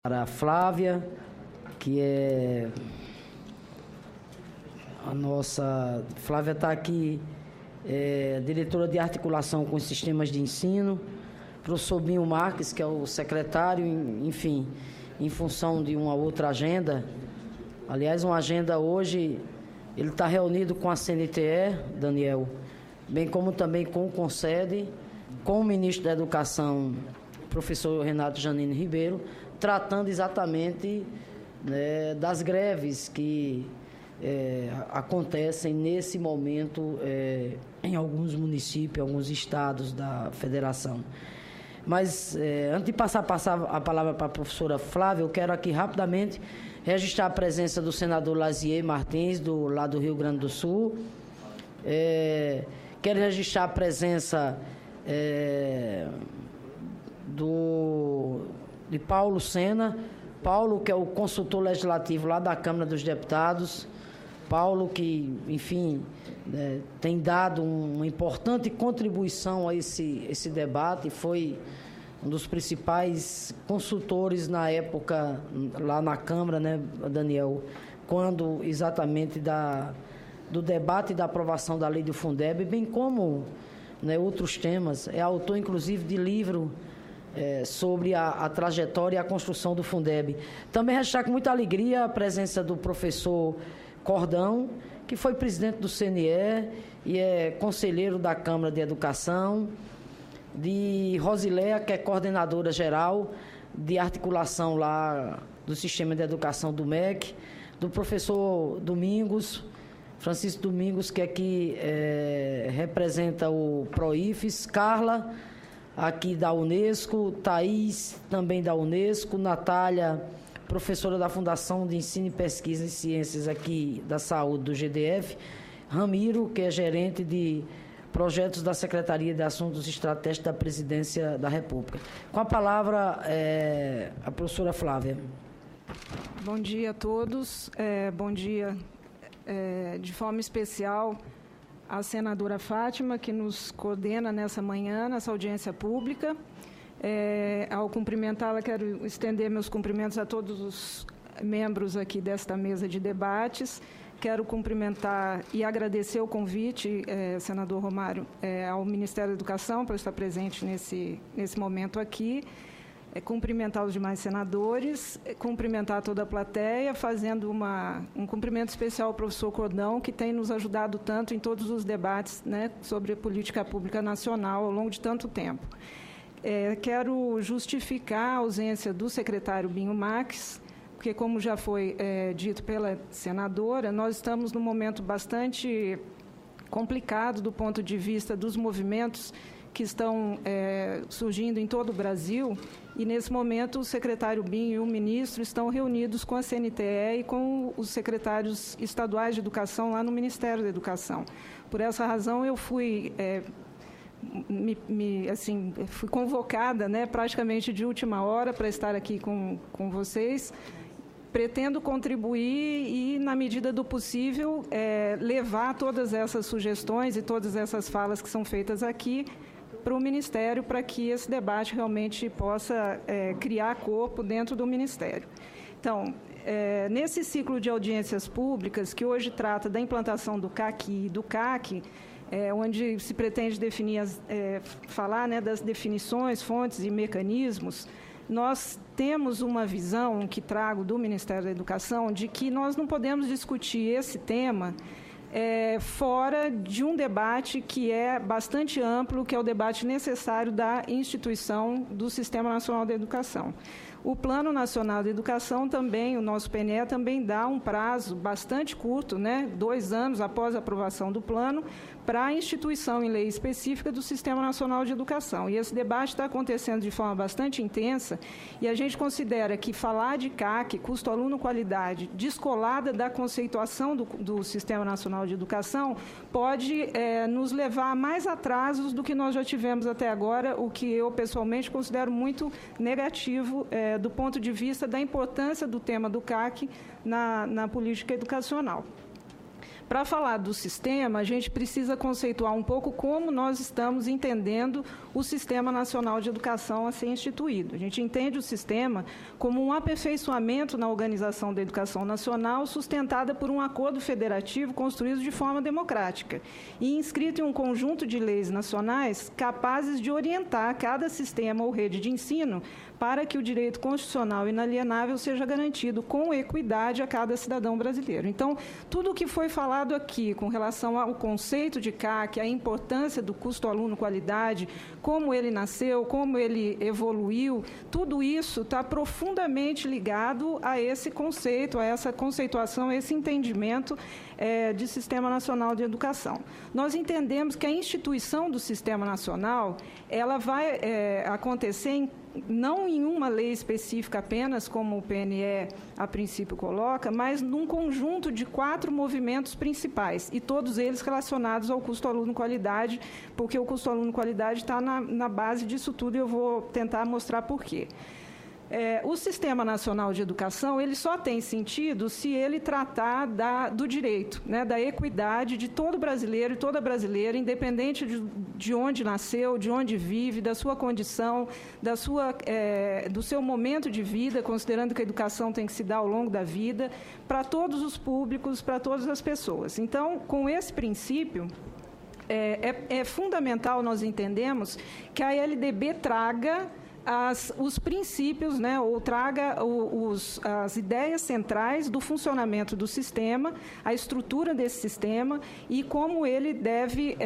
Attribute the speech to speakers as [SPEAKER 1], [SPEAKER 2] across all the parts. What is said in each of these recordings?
[SPEAKER 1] Para a Flávia, que é a nossa... Flávia está aqui, diretora de articulação com os sistemas de ensino, professor Binho Marques, que é o secretário, enfim, em função de uma outra agenda. Aliás, uma agenda hoje, ele está reunido com a CNTE, Daniel, bem como também com o CONSED, com o ministro da Educação, professor Renato Janine Ribeiro, tratando exatamente, né, das greves que acontecem nesse momento em alguns municípios, em alguns estados da federação. Mas, antes de passar a palavra para a professora Flávia, eu quero aqui rapidamente registrar a presença do senador Lazier Martins, lá do Rio Grande do Sul. Quero registrar a presença de Paulo Sena. Paulo, que é o consultor legislativo lá da Câmara dos Deputados. Paulo, que, enfim, tem dado uma importante contribuição a esse debate, foi um dos principais consultores na época, lá na Câmara, né, Daniel, quando exatamente do debate e da aprovação da lei do Fundeb, bem como, né, outros temas. É autor, inclusive, de livro sobre a trajetória e a construção do Fundeb. Também registrar com muita alegria a presença do professor Cordão, que foi presidente do CNE e é conselheiro da Câmara de Educação, de Rosiléia, que é coordenadora geral de articulação lá do Sistema de Educação do MEC, do professor Domingos, Francisco Domingos, que aqui representa o PROIFES, Carla, aqui da Unesco, Thaís, também da Unesco, Natália, professora da Fundação de Ensino e Pesquisa em Ciências aqui da Saúde, do GDF, Ramiro, que é gerente de projetos da Secretaria de Assuntos Estratégicos da Presidência da República. Com a palavra, a professora Flávia.
[SPEAKER 2] Bom dia a todos. Bom dia, de forma especial, à senadora Fátima, que nos coordena nessa manhã, nessa audiência pública. Ao cumprimentá-la, quero estender meus cumprimentos a todos os membros aqui desta mesa de debates. Quero cumprimentar e agradecer o convite, senador Romário, ao Ministério da Educação para estar presente nesse momento aqui. Cumprimentar os demais senadores, cumprimentar toda a plateia, fazendo um cumprimento especial ao professor Cordão, que tem nos ajudado tanto em todos os debates, né, sobre a política pública nacional ao longo de tanto tempo. Quero justificar a ausência do secretário Binho Marques, porque, como já foi dito pela senadora, nós estamos num momento bastante complicado do ponto de vista dos movimentos que estão surgindo em todo o Brasil, e, nesse momento, o secretário Binho e o ministro estão reunidos com a CNTE e com os secretários estaduais de educação lá no Ministério da Educação. Por essa razão, eu fui... fui convocada, né, praticamente de última hora para estar aqui com vocês. Pretendo contribuir e, na medida do possível, levar todas essas sugestões e todas essas falas que são feitas aqui para o Ministério, para que esse debate realmente possa criar corpo dentro do Ministério. Então, nesse ciclo de audiências públicas, que hoje trata da implantação do CAC e do CAC, onde se pretende definir falar, né, das definições, fontes e mecanismos, nós temos uma visão que trago do Ministério da Educação de que nós não podemos discutir esse tema fora de um debate que é bastante amplo, que é o debate necessário da instituição do Sistema Nacional da Educação. O Plano Nacional de Educação também, o nosso PNE também dá um prazo bastante curto, né, 2 anos após a aprovação do plano, para a instituição em lei específica do Sistema Nacional de Educação. E esse debate está acontecendo de forma bastante intensa, e a gente considera que falar de CAC, custo aluno qualidade, descolada da conceituação do Sistema Nacional de Educação, pode nos levar a mais atrasos do que nós já tivemos até agora, o que eu, pessoalmente, considero muito negativo do ponto de vista da importância do tema do CAC na política educacional. Para falar do sistema, a gente precisa conceituar um pouco como nós estamos entendendo o Sistema Nacional de Educação a ser instituído. A gente entende o sistema como um aperfeiçoamento na organização da educação nacional, sustentada por um acordo federativo construído de forma democrática e inscrito em um conjunto de leis nacionais capazes de orientar cada sistema ou rede de ensino para que o direito constitucional inalienável seja garantido com equidade a cada cidadão brasileiro. Então, tudo o que foi falado aqui com relação ao conceito de CAC, a importância do custo-aluno-qualidade, como ele nasceu, como ele evoluiu, tudo isso está profundamente ligado a esse conceito, a essa conceituação, a esse entendimento de Sistema Nacional de Educação. Nós entendemos que a instituição do Sistema Nacional, ela vai acontecer não em uma lei específica apenas, como o PNE a princípio coloca, mas num conjunto de 4 movimentos principais, e todos eles relacionados ao custo-aluno-qualidade, porque o custo-aluno-qualidade está na base disso tudo, e eu vou tentar mostrar por quê. O Sistema Nacional de Educação, ele só tem sentido se ele tratar do direito, né, da equidade de todo brasileiro e toda brasileira, independente de onde nasceu, de onde vive, da sua condição, do seu momento de vida, considerando que a educação tem que se dar ao longo da vida, para todos os públicos, para todas as pessoas. Então, com esse princípio, é fundamental nós entendemos que a LDB traga os princípios, né, ou traga as ideias centrais do funcionamento do sistema, a estrutura desse sistema e como ele deve,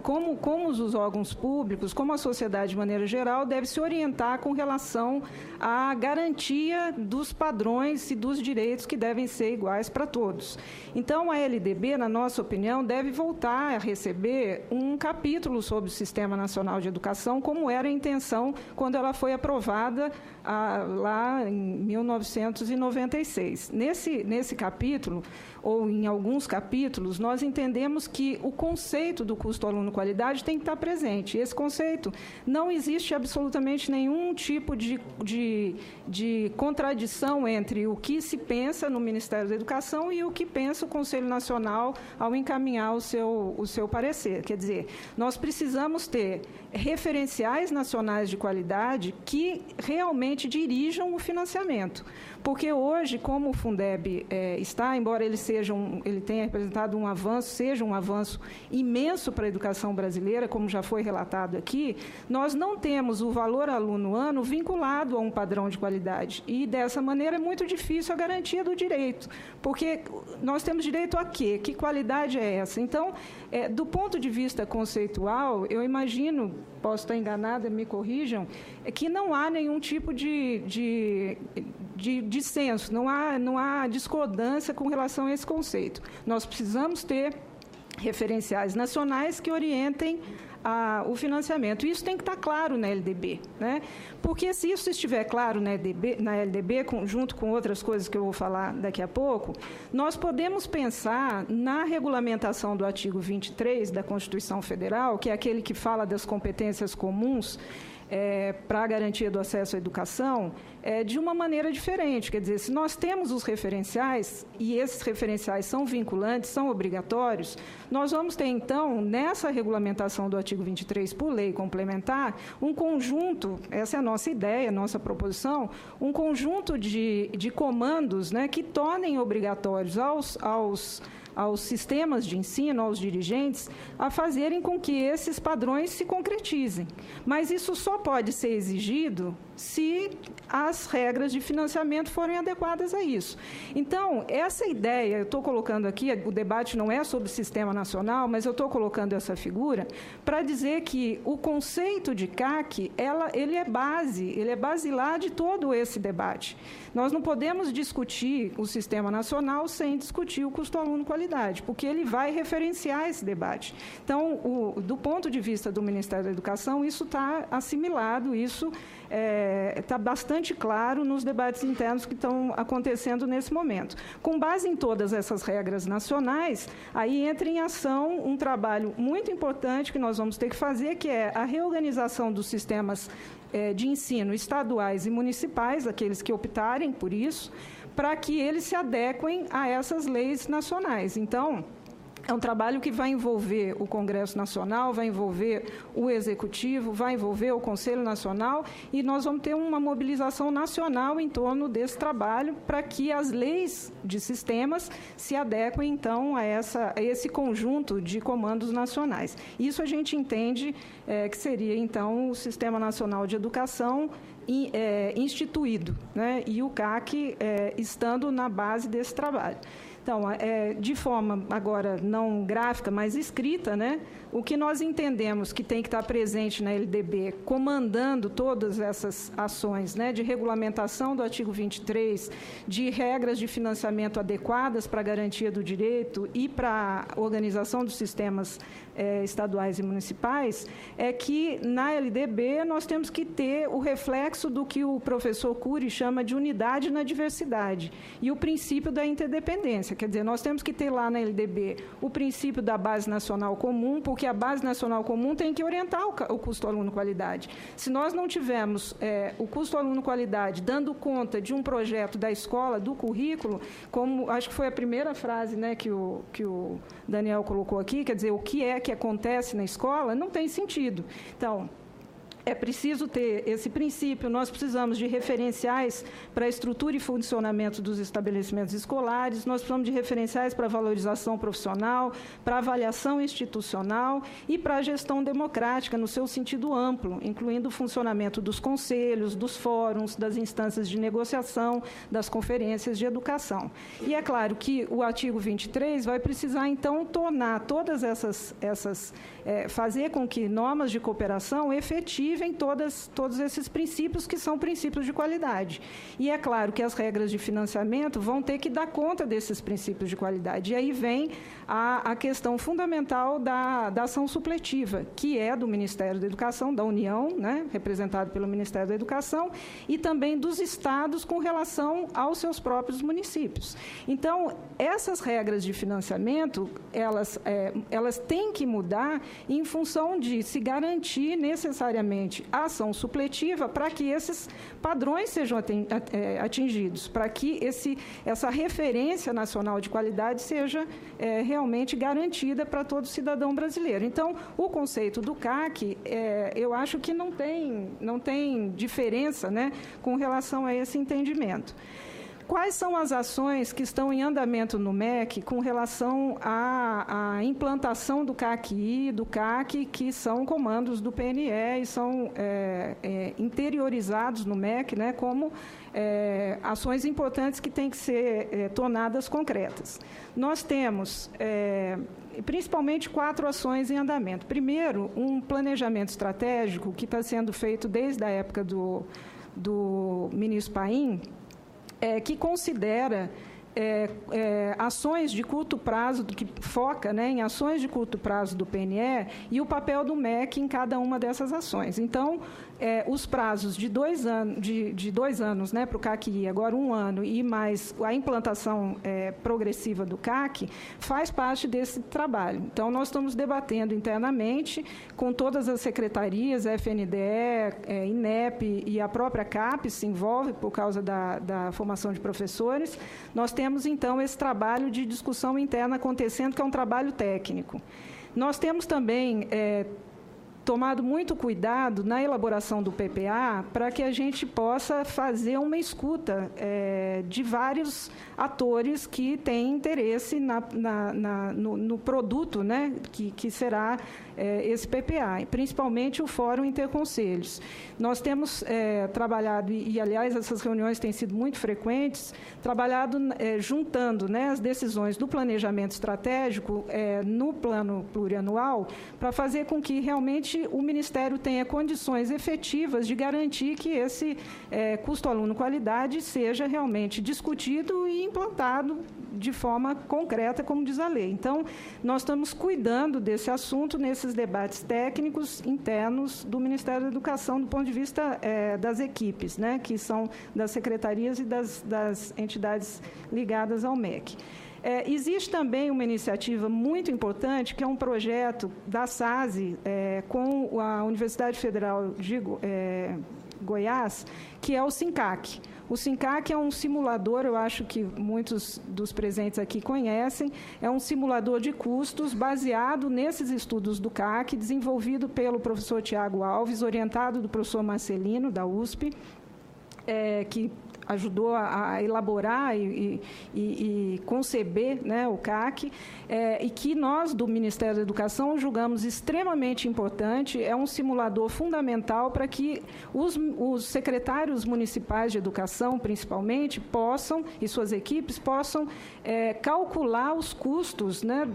[SPEAKER 2] como os órgãos públicos, como a sociedade de maneira geral, deve se orientar com relação à garantia dos padrões e dos direitos que devem ser iguais para todos. Então, a LDB, na nossa opinião, deve voltar a receber um capítulo sobre o Sistema Nacional de Educação, como era a intenção quando ela foi aprovada lá em 1996. Nesse capítulo, ou em alguns capítulos, nós entendemos que o conceito do custo-aluno-qualidade tem que estar presente. Esse conceito não existe absolutamente nenhum tipo de contradição entre o que se pensa no Ministério da Educação e o que pensa o Conselho Nacional ao encaminhar o seu parecer. Quer dizer, nós precisamos ter referenciais nacionais de qualidade que realmente dirijam o financiamento. Porque hoje, como o Fundeb está, embora ele tenha representado um avanço, seja um avanço imenso para a educação brasileira, como já foi relatado aqui, nós não temos o valor aluno-ano vinculado a um padrão de qualidade. E, dessa maneira, é muito difícil a garantia do direito. Porque nós temos direito a quê? Que qualidade é essa? Então, do ponto de vista conceitual, eu imagino, posso estar enganada, me corrijam, que não há nenhum tipo de dissenso, não há discordância com relação a esse conceito. Nós precisamos ter referenciais nacionais que orientem o financiamento. Isso tem que estar claro na LDB, né? Porque se isso estiver claro na LDB, junto com outras coisas que eu vou falar daqui a pouco, nós podemos pensar na regulamentação do artigo 23 da Constituição Federal, que é aquele que fala das competências comuns para a garantia do acesso à educação, de uma maneira diferente. Quer dizer, se nós temos os referenciais, e esses referenciais são vinculantes, são obrigatórios, nós vamos ter, então, nessa regulamentação do artigo 23, por lei complementar, um conjunto, essa é a nossa ideia, a nossa proposição, um conjunto de comandos, né, que tornem obrigatórios aos sistemas de ensino, aos dirigentes, a fazerem com que esses padrões se concretizem. Mas isso só pode ser exigido se as regras de financiamento forem adequadas a isso. Então, essa ideia, eu estou colocando aqui, o debate não é sobre o sistema nacional, mas eu estou colocando essa figura para dizer que o conceito de CAC, ele é basilar de todo esse debate. Nós não podemos discutir o sistema nacional sem discutir o custo-aluno-qualidade, porque ele vai referenciar esse debate. Então, do ponto de vista do Ministério da Educação, isso está assimilado, isso está bastante claro nos debates internos que estão acontecendo nesse momento. Com base em todas essas regras nacionais, aí entra em ação um trabalho muito importante que nós vamos ter que fazer, que é a reorganização dos sistemas de ensino estaduais e municipais, aqueles que optarem por isso, para que eles se adequem a essas leis nacionais. Então, É um trabalho que vai envolver o Congresso Nacional, vai envolver o Executivo, vai envolver o Conselho Nacional, e nós vamos ter uma mobilização nacional em torno desse trabalho para que as leis de sistemas se adequem, então, a esse conjunto de comandos nacionais. Isso a gente entende que seria, então, o Sistema Nacional de Educação instituído, né? E o CAC estando na base desse trabalho. Então, de forma agora não gráfica, mas escrita, né, o que nós entendemos que tem que estar presente na LDB, comandando todas essas ações, né, de regulamentação do artigo 23, de regras de financiamento adequadas para a garantia do direito e para a organização dos sistemas estaduais e municipais, é que na LDB nós temos que ter o reflexo do que o professor Cury chama de unidade na diversidade e o princípio da interdependência. Quer dizer, nós temos que ter lá na LDB o princípio da base nacional comum, porque a base nacional comum tem que orientar o custo aluno-qualidade. Se nós não tivermos o custo aluno-qualidade dando conta de um projeto da escola, do currículo, como acho que foi a primeira frase, né, que o Daniel colocou aqui, quer dizer, o que é que acontece na escola, não tem sentido. Então, é preciso ter esse princípio, nós precisamos de referenciais para a estrutura e funcionamento dos estabelecimentos escolares, nós precisamos de referenciais para a valorização profissional, para a avaliação institucional e para a gestão democrática, no seu sentido amplo, incluindo o funcionamento dos conselhos, dos fóruns, das instâncias de negociação, das conferências de educação. E é claro que o artigo 23 vai precisar, então, tornar todas fazer com que normas de cooperação efetivem todos esses princípios que são princípios de qualidade. E é claro que as regras de financiamento vão ter que dar conta desses princípios de qualidade. E aí vem a questão fundamental da ação supletiva, que é do Ministério da Educação, da União, né, representado pelo Ministério da Educação, e também dos estados com relação aos seus próprios municípios. Então, essas regras de financiamento, elas têm que mudar em função de se garantir necessariamente a ação supletiva para que esses padrões sejam atingidos, para que essa referência nacional de qualidade seja realmente garantida para todo cidadão brasileiro. Então, o conceito do CAC, eu acho que não tem diferença, né, com relação a esse entendimento. Quais são as ações que estão em andamento no MEC com relação à implantação do CAC-I, do CAC, que são comandos do PNE e são interiorizados no MEC, né, como ações importantes que têm que ser tornadas concretas? Nós temos principalmente 4 ações em andamento. Primeiro, um planejamento estratégico que está sendo feito desde a época do ministro Paim, que considera ações de curto prazo, que foca, né, em ações de curto prazo do PNE e o papel do MEC em cada uma dessas ações. Então, os prazos de 2 anos, né, para o CAC-I, agora 1 ano, e mais a implantação progressiva do CAC, faz parte desse trabalho. Então, nós estamos debatendo internamente com todas as secretarias, FNDE, INEP e a própria CAPES se envolve por causa da formação de professores. Nós temos, então, esse trabalho de discussão interna acontecendo, que é um trabalho técnico. Nós temos também tomado muito cuidado na elaboração do PPA para que a gente possa fazer uma escuta de vários atores que têm interesse no produto, né, que será esse PPA, principalmente o Fórum Interconselhos. Nós temos trabalhado, e, aliás, essas reuniões têm sido muito frequentes, trabalhado juntando, né, as decisões do planejamento estratégico no plano plurianual para fazer com que realmente o Ministério tenha condições efetivas de garantir que esse custo-aluno-qualidade seja realmente discutido e implantado de forma concreta, como diz a lei. Então, nós estamos cuidando desse assunto nesses debates técnicos internos do Ministério da Educação, do ponto de vista das equipes, né, que são das secretarias e das entidades ligadas ao MEC. Existe também uma iniciativa muito importante, que é um projeto da SASE com a Universidade Federal, Goiás, que é o SINCAC. O SINCAC é um simulador, eu acho que muitos dos presentes aqui conhecem, é um simulador de custos baseado nesses estudos do CAC, desenvolvido pelo professor Tiago Alves, orientado do professor Marcelino, da USP, que ajudou a elaborar e conceber, né, o CAC, e que nós, do Ministério da Educação, julgamos extremamente importante. É um simulador fundamental para que os secretários municipais de educação, principalmente, possam, e suas equipes, possam calcular os custos, né,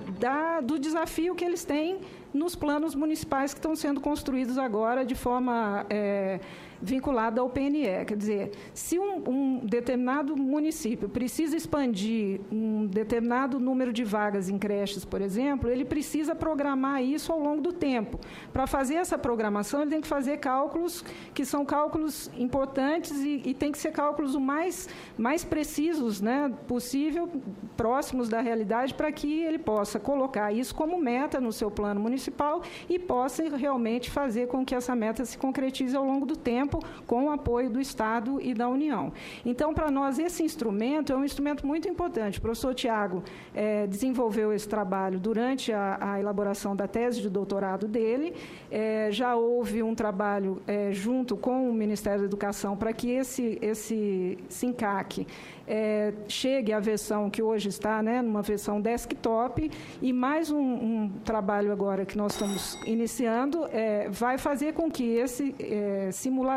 [SPEAKER 2] do desafio que eles têm nos planos municipais que estão sendo construídos agora de forma vinculada ao PNE. Quer dizer, se um determinado município precisa expandir um determinado número de vagas em creches, por exemplo, ele precisa programar isso ao longo do tempo. Para fazer essa programação, ele tem que fazer cálculos que são cálculos importantes e tem que ser cálculos o mais precisos, né, possível, próximos da realidade, para que ele possa colocar isso como meta no seu plano municipal e possa realmente fazer com que essa meta se concretize ao longo do tempo, com o apoio do Estado e da União. Então, para nós, esse instrumento é um instrumento muito importante. O professor Tiago desenvolveu esse trabalho durante a elaboração da tese de doutorado dele. Já houve um trabalho junto com o Ministério da Educação para que esse SINCAC chegue à versão que hoje está, né, numa versão desktop, e mais um trabalho agora que nós estamos iniciando vai fazer com que esse simulador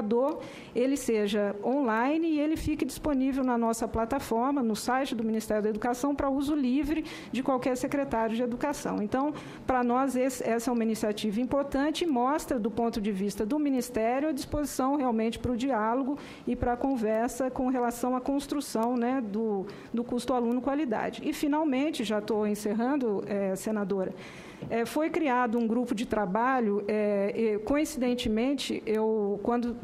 [SPEAKER 2] ele seja online e ele fique disponível na nossa plataforma, no site do Ministério da Educação, para uso livre de qualquer secretário de Educação. Então, para nós, essa é uma iniciativa importante e mostra, do ponto de vista do Ministério, a disposição realmente para o diálogo e para a conversa com relação à construção, né, do custo aluno-qualidade. E, finalmente, já estou encerrando, senadora, foi criado um grupo de trabalho. Coincidentemente, quando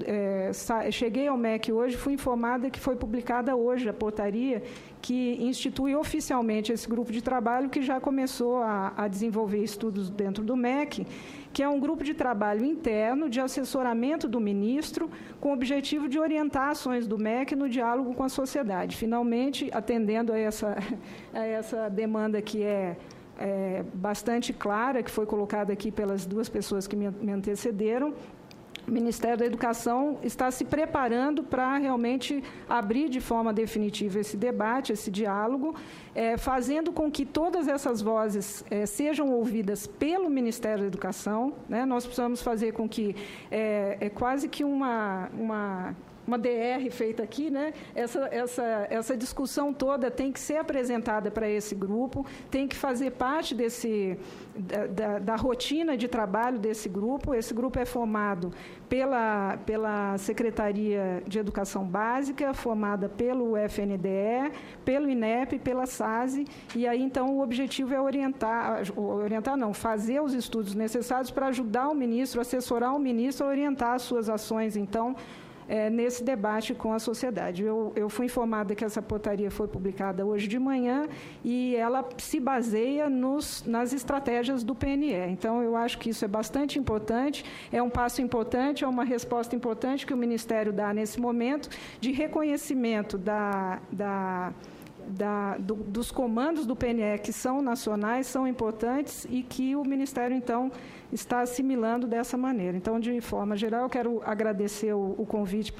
[SPEAKER 2] cheguei ao MEC hoje, fui informada que foi publicada hoje a portaria que institui oficialmente esse grupo de trabalho, que já começou a desenvolver estudos dentro do MEC, que é um grupo de trabalho interno de assessoramento do ministro, com o objetivo de orientar ações do MEC no diálogo com a sociedade. Finalmente, atendendo a essa demanda que é bastante clara, que foi colocada aqui pelas duas pessoas que me antecederam, o Ministério da Educação está se preparando para realmente abrir de forma definitiva esse debate, esse diálogo, fazendo com que todas essas vozes sejam ouvidas pelo Ministério da Educação, né? Nós precisamos fazer com que quase que uma DR feita aqui, né? Essa discussão toda tem que ser apresentada para esse grupo, tem que fazer parte da rotina de trabalho desse grupo. Esse grupo é formado pela Secretaria de Educação Básica, formada pelo FNDE, pelo INEP, pela SASE, e aí, então, o objetivo é fazer os estudos necessários para ajudar o ministro, assessorar o ministro a orientar as suas ações, então, nesse debate com a sociedade. Eu fui informada que essa portaria foi publicada hoje de manhã e ela se baseia nas estratégias do PNE. Então, eu acho que isso é bastante importante, é um passo importante, é uma resposta importante que o Ministério dá nesse momento de reconhecimento dos comandos do PNE, que são nacionais, são importantes e que o Ministério, então, está assimilando dessa maneira. Então, de forma geral, eu quero agradecer o convite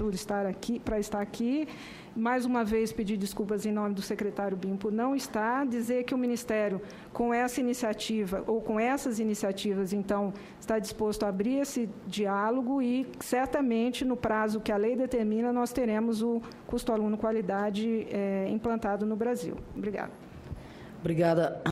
[SPEAKER 2] para estar aqui. Mais uma vez, pedir desculpas em nome do secretário BIM por não estar, dizer que o Ministério, com essa iniciativa, ou com essas iniciativas, então, está disposto a abrir esse diálogo e, certamente, no prazo que a lei determina, nós teremos o custo aluno-qualidade implantado no Brasil. Obrigada.
[SPEAKER 1] Obrigada.